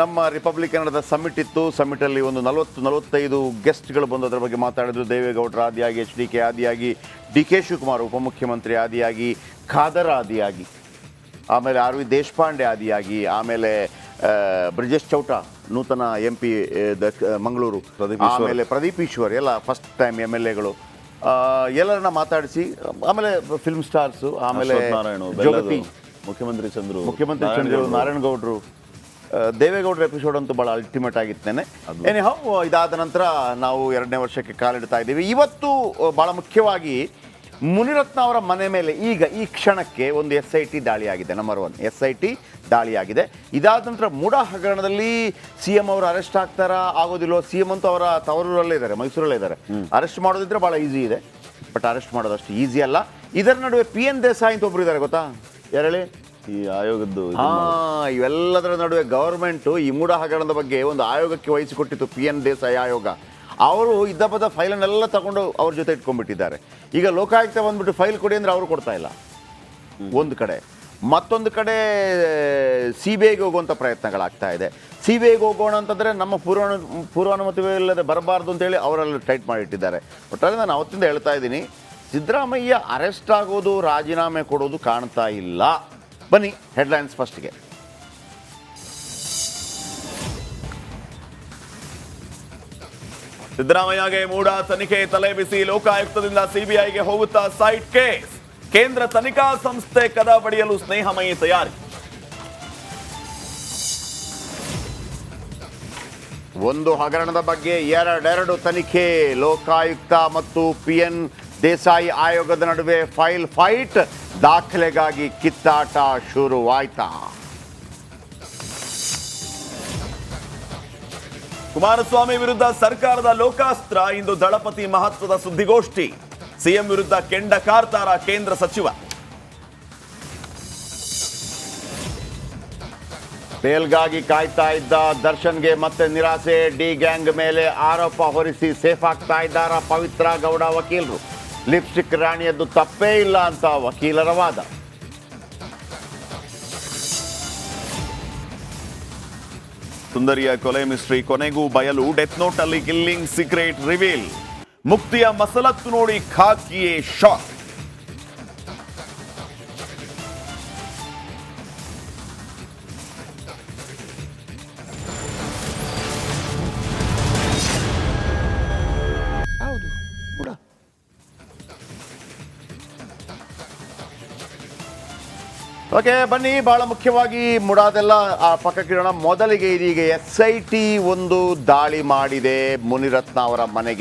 ನಮ್ಮ ರಿಪಬ್ಲಿಕ್ ಕನ್ನಡದ ಸಮ್ಮಿಟ್ ಇತ್ತು. ಸಮ್ಮಿಟಲ್ಲಿ ಒಂದು 40-45 ಗೆಸ್ಟ್ಗಳು ಬಂದು ಅದರ ಬಗ್ಗೆ ಮಾತಾಡಿದ್ರು. ದೇವೇಗೌಡರ ಆದಿಯಾಗಿ, HDK ಆದಿಯಾಗಿ, DK ಶಿವಕುಮಾರ್ ಉಪಮುಖ್ಯಮಂತ್ರಿ ಆದಿಯಾಗಿ, ಖಾದರ್ ಆದಿಯಾಗಿ, ಆಮೇಲೆ RV ದೇಶಪಾಂಡೆ ಆದಿಯಾಗಿ, ಆಮೇಲೆ ಬ್ರಿಜೇಶ್ ಚೌಟ ನೂತನ MP ಮಂಗಳೂರು, ಆಮೇಲೆ ಪ್ರದೀಪ್ ಈಶ್ವರ್ ಎಲ್ಲ ಫಸ್ಟ್ ಟೈಮ್ MLAಗಳು ಎಲ್ಲರನ್ನ ಮಾತಾಡಿಸಿ, ಆಮೇಲೆ ಫಿಲ್ಮ್ ಸ್ಟಾರ್ಸು, ಆಮೇಲೆ ಜಗತಿ ಮುಖ್ಯಮಂತ್ರಿ ಚಂದ್ರು, ನಾರಾಯಣಗೌಡರು, ದೇವೇಗೌಡರ ಎಪಿಸೋಡ್ ಅಂತೂ ಭಾಳ ಅಲ್ಟಿಮೇಟ್ ಆಗಿತ್ತೇನೆ. ಹೌ ಇದಾದ ನಂತರ ನಾವು 2ನೇ ವರ್ಷಕ್ಕೆ ಕಾಲಿಡ್ತಾ ಇದ್ದೀವಿ. ಇವತ್ತು ಭಾಳ ಮುಖ್ಯವಾಗಿ ಮುನಿರತ್ನ ಅವರ ಮನೆ ಮೇಲೆ ಈಗ ಈ ಕ್ಷಣಕ್ಕೆ ಒಂದು SIT ದಾಳಿಯಾಗಿದೆ. ನಂಬರ್ 1 SIT ದಾಳಿಯಾಗಿದೆ. ಇದಾದ ನಂತರ ಮೂಡಾ ಹಗರಣದಲ್ಲಿ CM ಅವರು ಅರೆಸ್ಟ್ ಆಗ್ತಾರಾ ಆಗೋದಿಲ್ಲೋ? CM ಅಂತೂ ಅವರ ತವರೂರಲ್ಲೇ ಇದ್ದಾರೆ, ಮೈಸೂರಲ್ಲೇ ಇದ್ದಾರೆ. ಅರೆಸ್ಟ್ ಮಾಡೋದಿದ್ರೆ ಭಾಳ ಈಸಿ ಇದೆ, ಬಟ್ ಅರೆಸ್ಟ್ ಮಾಡೋದಷ್ಟು ಈಸಿ ಅಲ್ಲ. ಇದರ ನಡುವೆ PN ದೇಸಾಯಿ ಅಂತ ಒಬ್ರು ಇದ್ದಾರೆ, ಗೊತ್ತಾ? ಯಾರೇಳಿ? ಈ ಆಯೋಗದ್ದು. ಇವೆಲ್ಲದರ ನಡುವೆ ಗವರ್ಮೆಂಟು ಈ ಮೂಡಾ ಹಗರಣದ ಬಗ್ಗೆ ಒಂದು ಆಯೋಗಕ್ಕೆ ವಹಿಸಿಕೊಟ್ಟಿತ್ತು, PN ದೇಸಾಯಿ ಆಯೋಗ. ಅವರು ಇದ್ದಪದ ಫೈಲನ್ನೆಲ್ಲ ತಗೊಂಡು ಅವ್ರ ಜೊತೆ ಇಟ್ಕೊಂಡ್ಬಿಟ್ಟಿದ್ದಾರೆ. ಈಗ ಲೋಕಾಯುಕ್ತ ಬಂದ್ಬಿಟ್ಟು ಫೈಲ್ ಕೊಡಿ ಅಂದರೆ ಅವರು ಕೊಡ್ತಾ ಇಲ್ಲ ಒಂದು ಕಡೆ. ಮತ್ತೊಂದು ಕಡೆ CBIಗೆ ಹೋಗುವಂಥ ಪ್ರಯತ್ನಗಳಾಗ್ತಾ ಇದೆ. CBIಗೆ ಹೋಗೋಣ ಅಂತಂದರೆ ನಮ್ಮ ಪೂರ್ವಾನುಮತಿ ಇಲ್ಲದೆ ಬರಬಾರ್ದು ಅಂತೇಳಿ ಅವರೆಲ್ಲ ಟೈಟ್ ಮಾಡಿಟ್ಟಿದ್ದಾರೆ. ಒಟ್ಟಾರೆ ನಾನು ಅವತ್ತಿಂದ ಹೇಳ್ತಾ ಇದ್ದೀನಿ, ಸಿದ್ದರಾಮಯ್ಯ ಅರೆಸ್ಟ್ ಆಗೋದು, ರಾಜೀನಾಮೆ ಕೊಡೋದು ಕಾಣ್ತಾ ಇಲ್ಲ. ಬನ್ನಿ ಹೆಡ್ಲೈನ್ಸ್ ಫಸ್ಟ್ಗೆ. ಸಿದ್ದರಾಮಯ್ಯಗೆ ಮೂಡಾ ತನಿಖೆ ತಲೆಬಿಸಿ, ಲೋಕಾಯುಕ್ತದಿಂದ CBIಗೆ ಹೋಗುತ್ತಾ ಸೈಟ್ ಕೇಸ್. ಕೇಂದ್ರ ತನಿಖಾ ಸಂಸ್ಥೆ ಕದ ಬಡಿಯಲು ಸ್ನೇಹಮಯಿ ತಯಾರಿ. ಒಂದು ಹಗರಣದ ಬಗ್ಗೆ ಎರಡೆರಡು ತನಿಖೆ. ಲೋಕಾಯುಕ್ತ ಮತ್ತು PN ದೇಸಾಯಿ ಆಯೋಗದ ನಡುವೆ ಫೈಲ್ ಫೈಟ್. ದಾಖಲೆಗಾಗಿ ಕಿತ್ತಾಟ ಶುರುವಾಯ್ತಾ? ಕುಮಾರಸ್ವಾಮಿ ವಿರುದ್ಧ ಸರ್ಕಾರದ ಲೋಕಾಸ್ತ್ರ. ಇಂದು ದಳಪತಿ ಮಹತ್ವದ ಸುದ್ದಿಗೋಷ್ಠಿ. CM ವಿರುದ್ಧ ಕೆಂಡ ಕಾರ್ತಾರ ಕೇಂದ್ರ ಸಚಿವ. ಬೇಲ್ಗಾಗಿ ಕಾಯ್ತಾ ಇದ್ದ ದರ್ಶನ್ಗೆ ಮತ್ತೆ ನಿರಾಸೆ. ಡಿ ಗ್ಯಾಂಗ್ ಮೇಲೆ ಆರೋಪ ಹೊರಿಸಿ ಸೇಫ್ ಆಗ್ತಾ ಇದ್ದಾರ ಪವಿತ್ರ ಗೌಡ ವಕೀಲರು. ಲಿಪ್ಸ್ಟಿಕ್ ರಾಣಿಯದ್ದು ತಪ್ಪೇ ಇಲ್ಲ ಅಂತ ವಕೀಲರ ವಾದ. ಸುಂದರಿಯ ಕೊಲೆ ಮಿಸ್ಟ್ರಿ ಕೊನೆಗೂ ಬಯಲು. ಡೆತ್ ನೋಟ್ ಅಲ್ಲಿ ಕಿಲ್ಲಿಂಗ್ ಸೀಕ್ರೆಟ್ ರಿವೀಲ್. ಮುಕ್ತಿಯ ಮಸಲತ್ತು ನೋಡಿ ಖಾಕಿಯೇ ಶಾಕ್. ಓಕೆ, ಬನ್ನಿ. ಬಹಳ ಮುಖ್ಯವಾಗಿ ಮುಡಾದೆಲ್ಲ ಪಕ್ಕಕ್ಕಿಡೋಣ. ಮೊದಲಿಗೆ ಇದೀಗ SIT ಒಂದು ದಾಳಿ ಮಾಡಿದೆ ಮುನಿರತ್ನ ಅವರ ಮನೆಗೆ.